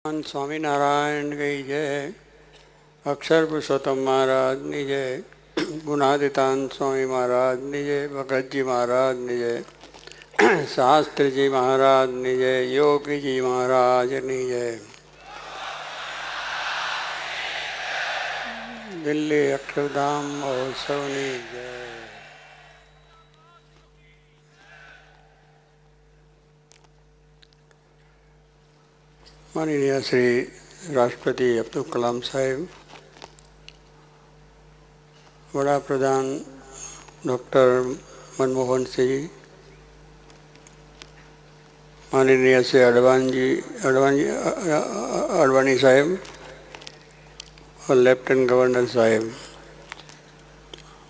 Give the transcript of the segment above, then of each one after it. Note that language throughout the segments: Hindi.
भगवान स्वामीनारायण की जय। अक्षर पुरुषोत्तम महाराज ની જય। गुणादितान स्वामी महाराज ની જય। भगत जी महाराज ની जय। शास्त्री जी महाराज ની जय। योगी जी महाराज ની जय। दिल्ली अक्षरधाम महोत्सव ની जय। माननीय श्री राष्ट्रपति अब्दुल कलाम साहेब, वड़ा प्रधान डॉक्टर मनमोहन सिंह जी, माननीय श्री अडवाणी साहेब और लेफ्टिनेंट गवर्नर साहेब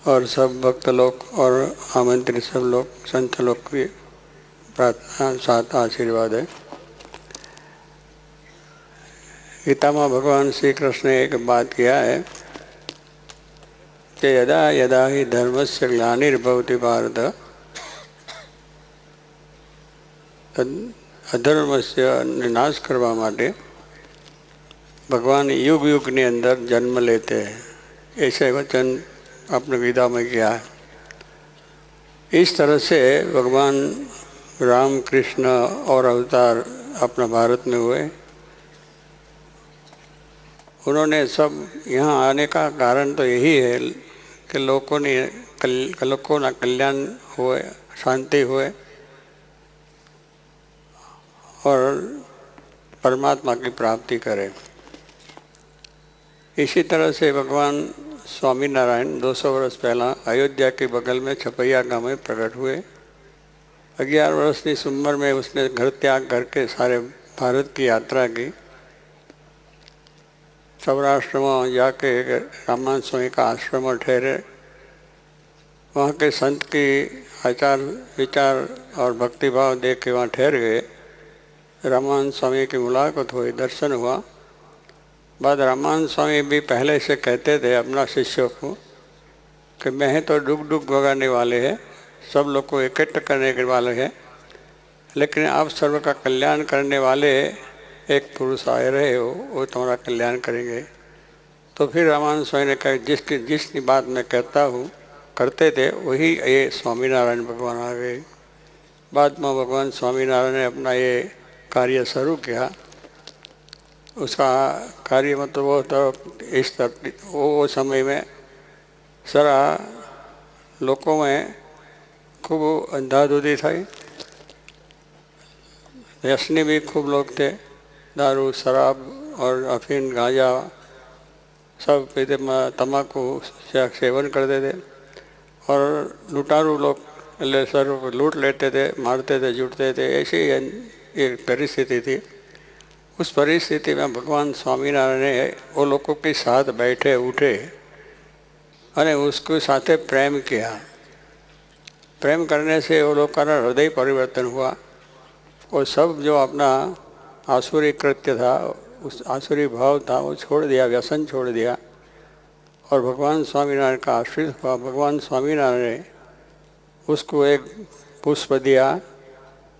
और सब भक्त लोग और आमंत्रित सब लोग, संत लोग की प्रार्थना साथ आशीर्वाद है। गीता में भगवान श्री कृष्ण ने एक बात किया है कि यदा यदा ही धर्मस्य ग्लानिर्भवति भारत अधर्मस्य नाश करवा माटे भगवान युग युग ने अंदर जन्म लेते हैं, ऐसे वचन अपने गीता में किया है। इस तरह से भगवान राम कृष्ण और अवतार अपना भारत में हुए। उन्होंने सब यहाँ आने का कारण तो यही है कि लोगों का कल्याण हुए, शांति हुए और परमात्मा की प्राप्ति करें। इसी तरह से भगवान स्वामीनारायण 200 वर्ष पहला अयोध्या के बगल में छपैया गांव में प्रकट हुए। 11 वर्ष की उम्र में उसने घर त्याग करके सारे भारत की यात्रा की। सौराष्ट्र में जाके रामानंद स्वामी का आश्रम में ठहरे। वहाँ के संत की आचार विचार और भक्तिभाव देख के वहाँ ठहर गए। रामानंद स्वामी की मुलाकात हुई, दर्शन हुआ। बाद रामानंद स्वामी भी पहले से कहते थे अपना शिष्यों को कि मैं तो डुग डुग भगाने वाले हैं, सब लोग को इकट्ठा करने के वाले हैं, लेकिन आप सर्व का कल्याण करने वाले एक पुरुष आए रहे हो, वो तुम्हारा कल्याण करेंगे। तो फिर रामानंद स्वामी ने कहा जिसकी बात मैं कहता हूँ करते थे वही ये स्वामीनारायण भगवान आ गए। बाद में भगवान स्वामीनारायण ने अपना ये कार्य शुरू किया। उसका कार्य मतलब वो तो इस तरह वो समय में सारा लोगों में खूब अंधाधुंधी थी। व्यसनी भी खूब लोग थे, दारू शराब और अफीम गांजा सब पीते, तम्बाकू सेवन करते थे और लुटारू लोग सर लूट लेते थे, मारते थे, जुटते थे। ऐसी एक परिस्थिति थी। उस परिस्थिति में भगवान स्वामीनारायण ने वो लोगों के साथ बैठे उठे और उसके साथ प्रेम किया। प्रेम करने से वो लोग का हृदय परिवर्तन हुआ। वो सब जो अपना आसुरी कृत्य था, उस आसुरी भाव था, वो छोड़ दिया, व्यसन छोड़ दिया और भगवान स्वामीनारायण का आश्रित हुआ। भगवान स्वामीनारायण ने उसको एक पुष्प दिया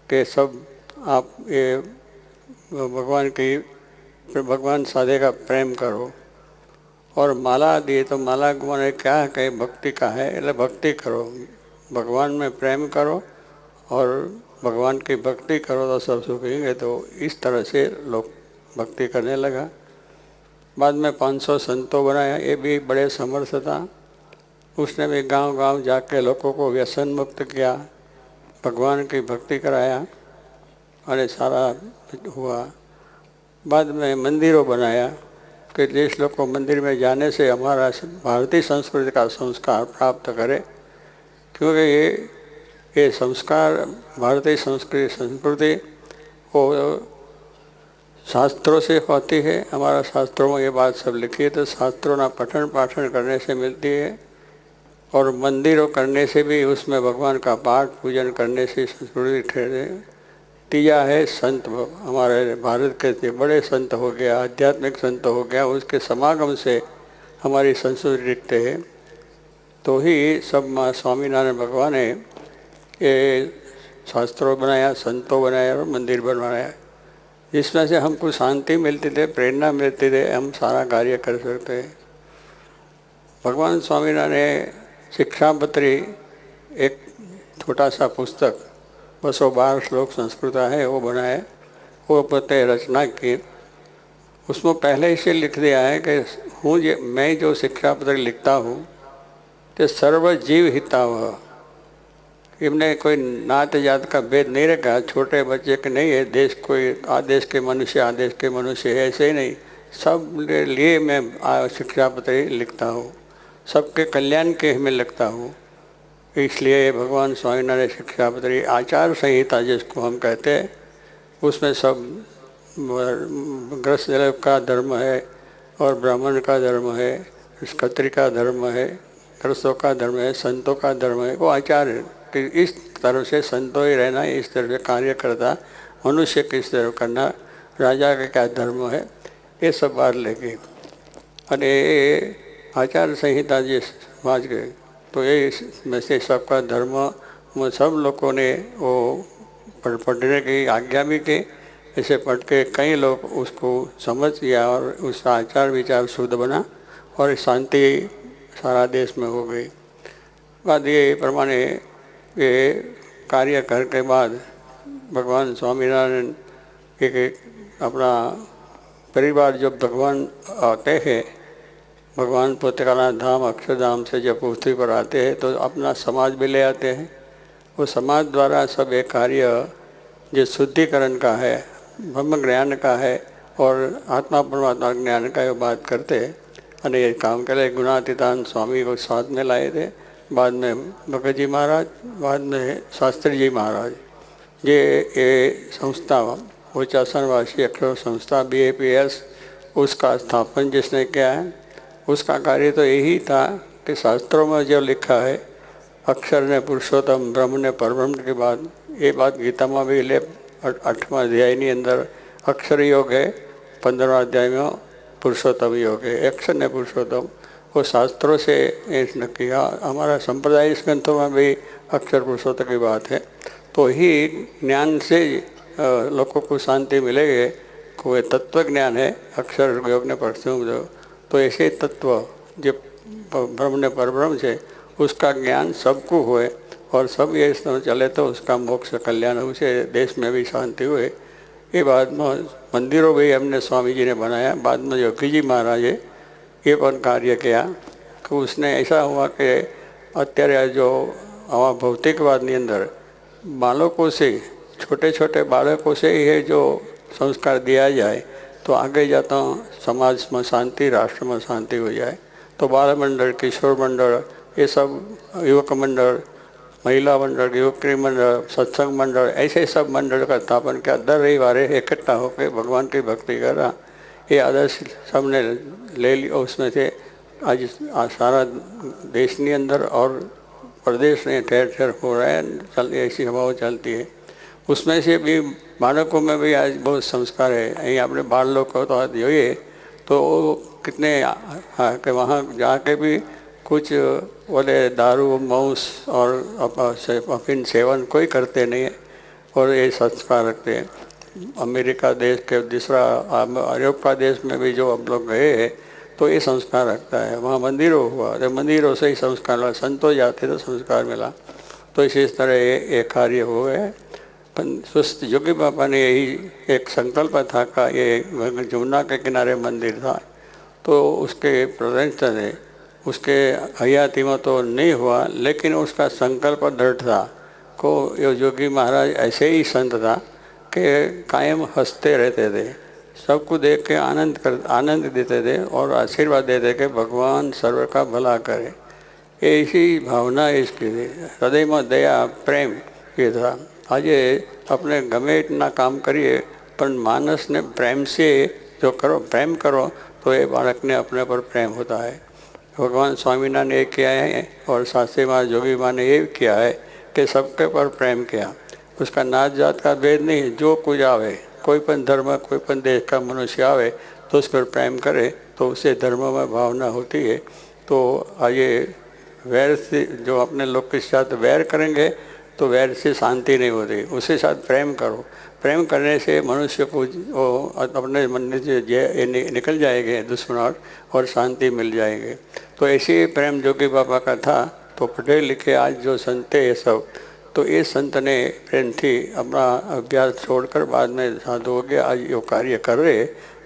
कि सब आप ये भगवान साधे का प्रेम करो, और माला दी तो माला को मैंने क्या कहे भक्ति का है, એટલે भक्ति करो, भगवान में प्रेम करो और भगवान की भक्ति करो तो सब सुखेंगे। तो इस तरह से लोग भक्ति करने लगा। बाद में 500 संतों बनाया, ये भी बड़े समर्थ था। उसने भी गांव-गांव जाके लोगों को व्यसन मुक्त किया, भगवान की भक्ति कराया और सारा हुआ। बाद में मंदिरों बनाया कि जिस लोग को मंदिर में जाने से हमारा भारतीय संस्कृति का संस्कार प्राप्त करे, क्योंकि ये संस्कार भारतीय संस्कृति वो शास्त्रों से होती है। हमारा शास्त्रों में ये बात सब लिखी है, तो शास्त्रों ना पठन पाठन करने से मिलती है और मंदिरों करने से भी, उसमें भगवान का पाठ पूजन करने से संस्कृति ठहरे। तीजा है संत, हमारे भारत के बड़े संत हो गया, आध्यात्मिक संत हो गया, उसके समागम से हमारी संस्कृति दिखते हैं। तो ही सब स्वामीनारायण भगवान ने ये शास्त्रों बनाया, संतों बनाया और मंदिर बनवाया। जिसमें से हमको शांति मिलती थी, प्रेरणा मिलती थी, हम सारा कार्य कर सकते हैं। भगवान स्वामीनारायण ने शिक्षापत्री एक छोटा सा पुस्तक 212 श्लोक संस्कृत है वो बनाया, वो पोते रचना की। उसमें पहले इसे लिख दिया है कि मैं जो शिक्षापत्र लिखता हूँ तो सर्व जीव हितावह, इनमें कोई नात जात का भेद नहीं रखा, छोटे बच्चे के नहीं है, देश कोई आदेश के मनुष्य है, ऐसे ही नहीं, सब लिए मैं शिक्षापत्र लिखता हूँ, सबके कल्याण के में लिखता हूँ। इसलिए भगवान स्वामीनारायण शिक्षापत्री आचार संहिता जिसको हम कहते हैं, उसमें सब गृहस्थ का धर्म है और ब्राह्मण का धर्म है, क्षत्रिय का धर्म है, गृहस्थों का धर्म है, संतों का धर्म है, वो आचार है कि इस तरह से संतों ही रहना, इस तरह से कार्य करता, मनुष्य किस तरह करना, राजा का क्या धर्म है, ये सब बात लेके अरे आचार संहिता जी समाज के, तो ये में से सबका धर्म में सब लोगों ने वो पढ़ने की आज्ञा भी की। ऐसे पढ़ के कई लोग उसको समझ गया और उसका आचार विचार शुद्ध बना और शांति सारा देश में हो गई। बाद ये प्रमाणे ये कार्य करके बाद भगवान स्वामीनारायण एक अपना परिवार जब भगवान आते हैं, भगवान पुत्रकाला धाम अक्षरधाम से जब पृथ्वी पर आते हैं तो अपना समाज भी ले आते हैं। वो समाज द्वारा सब एक कार्य जो शुद्धिकरण का है, ब्रह्म ज्ञान का है और आत्मा परमात्मा ज्ञान का ये बात करते हैं। અને ये काम के लिए गुणातीतान स्वामी को साथ में लाए थे, बाद में भगत जी महाराज, बाद में शास्त्री जी महाराज। ये संस्था उच्चासनवासी अक्षर संस्था BAPS, उसका स्थापन जिसने किया है, उसका कार्य तो यही था कि शास्त्रों में जो लिखा है अक्षर ने पुरुषोत्तम, ब्रह्म ने परब्रह्म के बाद ये बात गीता में भी ले 8वां अध्याय अंदर अक्षर योग है, 15वां अध्याय में पुरुषोत्तम योग है, अक्षर ने पुरुषोत्तम, वो शास्त्रों से इसने किया। हमारा संप्रदाय इस ग्रंथों में भी अक्षर पुरुषोत्तम की बात है। तो ही ज्ञान से लोगों को शांति मिलेगी, कोई तत्व ज्ञान है अक्षर योग ने परसों जो, तो ऐसे तत्व जो ब्रह्म ने परब्रह्म से उसका ज्ञान सबको हुए और सब ये चले तो उसका मोक्ष कल्याण उसे देश में भी शांति हुए। ये बाद में मंदिरों भी हमने स्वामी जी ने बनाया, बाद में योगी जी महाराज ये पण कार्य किया कि उसने ऐसा हुआ कि અત્યારે जो आवा भौतिकवादની अंदर बालकों से, छोटे छोटे बालकों से ये जो संस्कार दिया जाए तो आगे जाता समाज में शांति, राष्ट्र में शांति हो जाए। तो बाल मंडल, किशोर मंडल, ये सब युवक मंडल, महिला मंडल, युवती मंडल, सत्संग मंडल, ऐसे सब मंडल का स्थापन किया। दर रविवार इकट्ठा होकर भगवान की भक्ति करा। ये आदर्श सबने ले लिया। उसमें से आज सारा देश के अंदर और प्रदेश में ठहर ठहर हो रहा है, ऐसी हवाओं चलती है। उसमें से भी बालकों में भी आज बहुत संस्कार है। यहीं अपने बाल लोग को तो જોઈએ तो कितने कि वहाँ जाके भी कुछ बोले दारू, मांस और अफीम सेवन कोई करते नहीं है और ये संस्कार रखते हैं। अमेरिका देश के दूसरा यूरोप का देश में भी जो हम लोग गए हैं तो ये संस्कार रखता है। वहाँ मंदिरों हुआ तो मंदिरों से ही संस्कार मिला, संतों जाते तो संस्कार मिला। तो इसी तरह ये कार्य हो गए। स्वस्थ योगी बाबा ने यही एक संकल्प था का ये जमुना के किनारे मंदिर था तो उसके प्रतिष्ठा ने उसके हयाती में तो नहीं हुआ, लेकिन उसका संकल्प दृढ़ था को ये योगी महाराज ऐसे ही संत था कि कायम हंसते रहते थे, सबको देख के आनंद देते थे और आशीर्वाद देते कि भगवान सर्व का भला करे। ऐसी भावना इसकी थी, हृदय में दया प्रेम ये था। आज अपने गमे इतना काम करिए पर मानस ने प्रेम से जो करो, प्रेम करो तो ये बालक ने अपने पर प्रेम होता है। भगवान स्वामीनारायण ने ये किया है और शास्त्री माँ जोगी माँ ने ये किया है कि सबके पर प्रेम किया। उसका नात जात का भेद नहीं, जो कुछ आवे, कोई पण धर्म, कोई पण देश का मनुष्य आवे तो उस पर प्रेम करे तो उससे धर्म में भावना होती है। तो आइए वैर से जो अपने लोग के साथ वैर करेंगे तो वैर से शांति नहीं होती, उसके साथ प्रेम करो। प्रेम करने से मनुष्य को वो अपने मन से निकल जाएंगे दुश्मन और शांति मिल जाएंगे। तो ऐसे प्रेम जोगी बाबा का था। तो पढ़े लिखे आज जो संत है सब, तो ये संत ने प्रेम थी अपना अभ्यास छोड़कर बाद में साधु हो गया, आज यो कार्य कर रहे।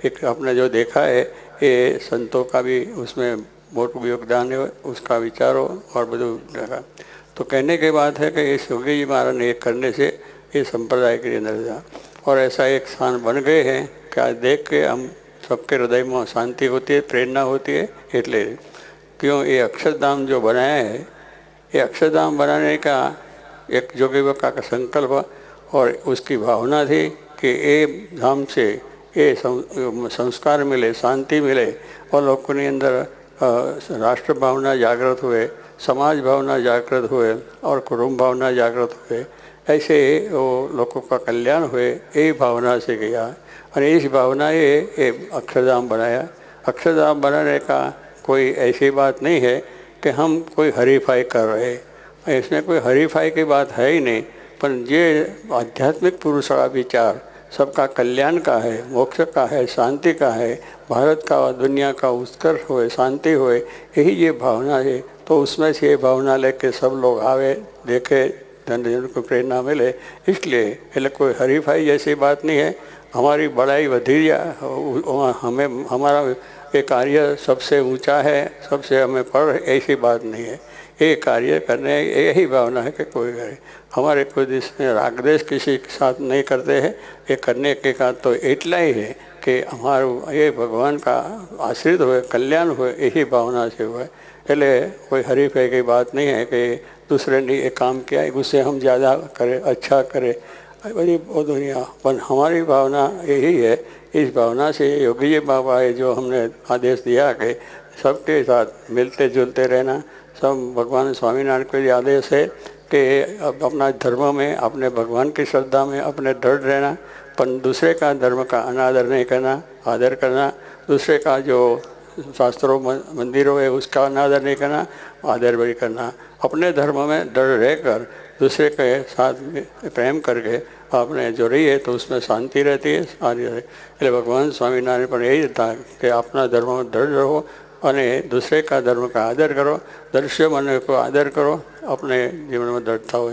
एक आपने जो देखा है ये संतों का भी उसमें बहुत योगदान है, उसका विचारो और બધું देखा। तो कहने की बात है कि इस योगी जी महाराज ने करने से ये संप्रदाय के अंदर था और ऐसा एक स्थान बन गए हैं कि आज देख के हम सबके हृदय में शांति होती है, प्रेरणा होती है। इसलिए क्यों ये अक्षरधाम जो बनाया है, ये अक्षरधाम बनाने का एक जोगी बाबा का संकल्प और उसकी भावना थी कि ये धाम से ये संस्कार मिले, शांति मिले और लोगों के अंदर राष्ट्र भावना जागृत हुए, समाज भावना जागृत हुए और कुटुंब भावना जागृत हुए। ऐसे वो लोगों का कल्याण हुए, यही भावना से गया और इस भावना ये अक्षरधाम बनाया। अक्षरधाम बनाने का कोई ऐसी बात नहीं है कि हम कोई हरीफाई कर रहे हैं, इसमें कोई हरीफाई की बात है ही नहीं। पर ये आध्यात्मिक पुरुष का विचार सबका कल्याण का है, मोक्ष का है, शांति का है, भारत का और दुनिया का उत्कर्ष होए, शांति होए, यही ये भावना है। तो उसमें से ये भावना लेके सब लोग आवे, देखे, जन को प्रेरणा मिले। इसलिए એટલે कोई हरीफाई जैसी बात नहीं है। हमारी बड़ाई वधी हमें हमारा ये कार्य सबसे ऊंचा है, सबसे हमें पढ़, ऐसी बात नहीं है। ये कार्य करने यही भावना है कि कोई करे। हमारे कोई राग देश किसी के साथ नहीं करते हैं। ये करने के का तो इतना ही है कि हमारा ये भगवान का आश्रित हुए, कल्याण हुए, यही भावना से हुए। એટલે कोई हरीफाई की बात नहीं है कि दूसरे ने ये काम किया है उससे हम ज़्यादा करें, अच्छा करें, बड़ी वो दुनिया। पर हमारी भावना यही है। इस भावना से योगी जी बाबा है जो हमने आदेश दिया कि सबके साथ मिलते जुलते रहना। सब भगवान स्वामीनारायण के लिए आदेश है कि अपना धर्म में, अपने भगवान की श्रद्धा में अपने दृढ़ रहना, पर दूसरे का धर्म का अनादर नहीं करना, आदर करना। दूसरे का जो शास्त्रों मंदिरों है उसका अनादर नहीं करना, आदर भी करना। अपने धर्म में दृढ़ रहकर दूसरे के साथ प्रेम करके आपने जो रही है तो उसमें शांति रहती है, सारी रहे। એટલે भगवान स्वामीनारायण पर यही था कि अपना धर्म में दृढ़ रहो અને दूसरे का धर्म का आदर करो, दृश्य मन को आदर करो, अपने जीवन में दृढ़ता हो।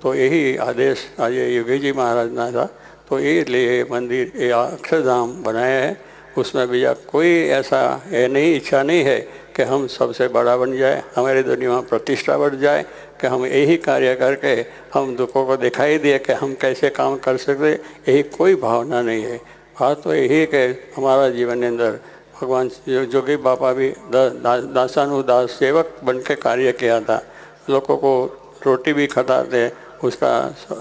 तो यही आदेश आज योगी जी महाराज ना था। तो इसलिए मंदिर ये अक्षरधाम बनाया है। उसमें भैया कोई ऐसा ये नहीं, इच्छा नहीं है कि हम सबसे बड़ा बन जाए, हमारी दुनिया में प्रतिष्ठा बढ़ जाए, कि हम यही कार्य करके हम दुखों को दिखाई दिए कि हम कैसे काम कर सकते, यही कोई भावना नहीं है। बात तो यही कि हमारा जीवन के अंदर भगवान जोगी बाबा भी दासानुदास सेवक बन के कार्य किया था। लोगों को रोटी भी खिलाते, उसका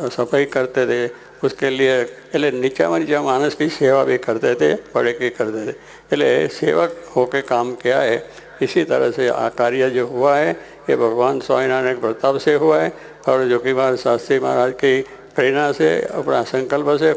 सफाई करते थे, उसके लिए એટલે नीचा नीचा मानस की सेवा भी करते थे, बड़े की करते थे। એટલે सेवक होके काम किया है। इसी तरह से आ कार्य जो हुआ है ये भगवान स्वामीनारायण के प्रताप से हुआ है और जोगी महाराज शास्त्री महाराज की प्रेरणा से, अपना संकल्प से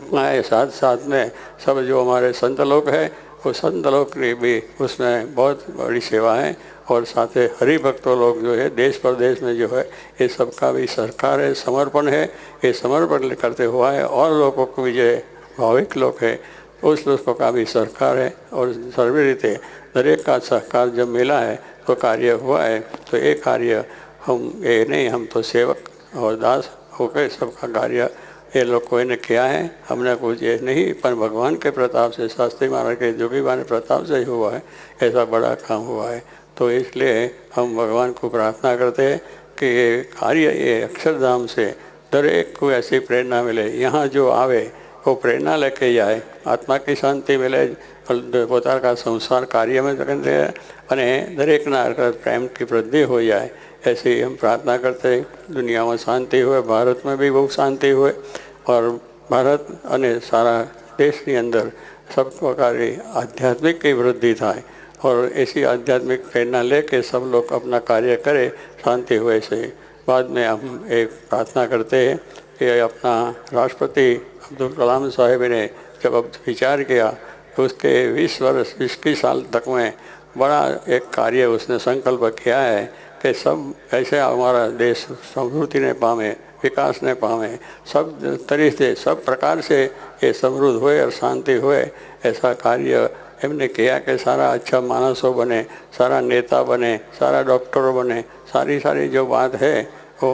हुआ है। साथ साथ में सब जो हमारे संत लोग हैं वो संत लोग की भी उसमें बहुत बड़ी सेवा है और साथ ही हरि भक्तों लोग जो है देश प्रदेश में जो है ये सबका भी सरकार है, समर्पण है। ये समर्पण करते हुआ है और लोगों को भी जो भाविक लोग है उस लोगों का भी सरकार है और सर्वे रीते दरेक का सहकार जब मिला है तो कार्य हुआ है। तो ये कार्य हम ये नहीं, हम तो सेवक और दास होकर सबका कार्य ये लोगों ने किया है। हमने कुछ ये नहीं, पर भगवान के प्रताप से, शास्त्री महाराज के जोगी बाबा प्रताप से ही हुआ है, ऐसा बड़ा काम हुआ है। तो इसलिए हम भगवान को प्रार्थना करते हैं कि ये कार्य ये अक्षरधाम से दरेक को ऐसी प्रेरणा मिले, यहाँ जो आवे वो प्रेरणा लेके जाए, आत्मा की शांति मिले, पोता का संसार कार्य में करते અને દરેકના प्रेम की वृद्धि हो जाए, ऐसे ही हम प्रार्थना करते हैं। दुनिया में शांति हुए, भारत में भी बहुत शांति हुए और भारत અને सारा देश के अंदर सब प्रकार की आध्यात्मिक की वृद्धि थाय और ऐसी आध्यात्मिक प्रेरणा लेके सब लोग अपना कार्य करें, शांति हुए से। बाद में हम एक प्रार्थना करते हैं कि अपना राष्ट्रपति अब्दुल कलाम साहब ने जब अब विचार किया तो उसके 20 वर्ष 21 साल तक में बड़ा एक कार्य उसने संकल्प किया है कि सब ऐसे हमारा देश समृद्धि ने पावे। વિકાસને પામે, सब तरीके सब प्रकार से ये समृद्ध होए और शांति होए, ऐसा कार्य एमने किया कि सारा अच्छा मानसों बने, सारा नेता बने, सारा डॉक्टरों बने, सारी सारी जो बात है वो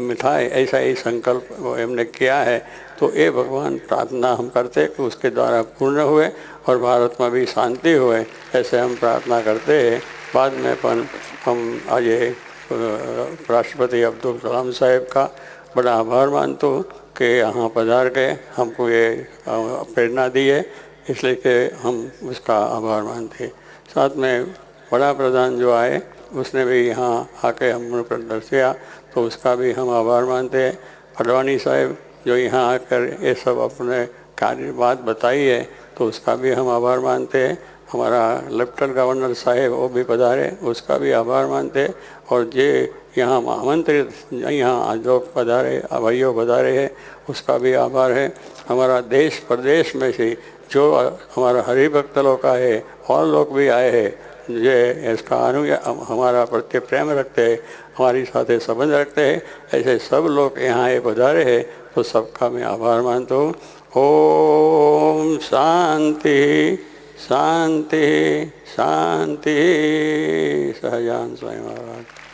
मिठाई ऐसा ही संकल्प वो एमने किया है। तो ये भगवान प्रार्थना हम करते कि उसके द्वारा पूर्ण हुए और भारत में भी शांति हुए, ऐसे हम प्रार्थना करते हैं। बाद में हम आज राष्ट्रपति अब्दुल कलाम साहब का बड़ा आभार मानता हूँ कि यहाँ पधार के हमको ये प्रेरणा दी है, इसलिए कि हम उसका आभार मानते हैं। साथ में बड़ा प्रधान जो आए उसने भी यहाँ आके हमने प्रदर्शन किया, तो उसका भी हम आभार मानते हैं। अडवाणी साहब जो यहाँ आकर ये सब अपने कार्य बात बताई है, तो उसका भी हम आभार मानते हैं। हमारा लेफ्टिनेंट गवर्नर साहब वो भी पधारे, उसका भी आभार मानते हैं। और जे यहाँ आमंत्रित यहाँ लोग पधारे, भाइयों पधारे हैं, उसका भी आभार है। हमारा देश प्रदेश में से जो हमारा हरिभक्त लोग आए और लोग भी आए हैं, ये इसका हमारा प्रति प्रेम रखते हैं, हमारी साथ संबंध रखते हैं, ऐसे सब लोग यहाँ ये पधारे हैं, तो सबका मैं आभार मानता हूँ। ओम शांति शांति शांति। सहजान स्वामी महाराज।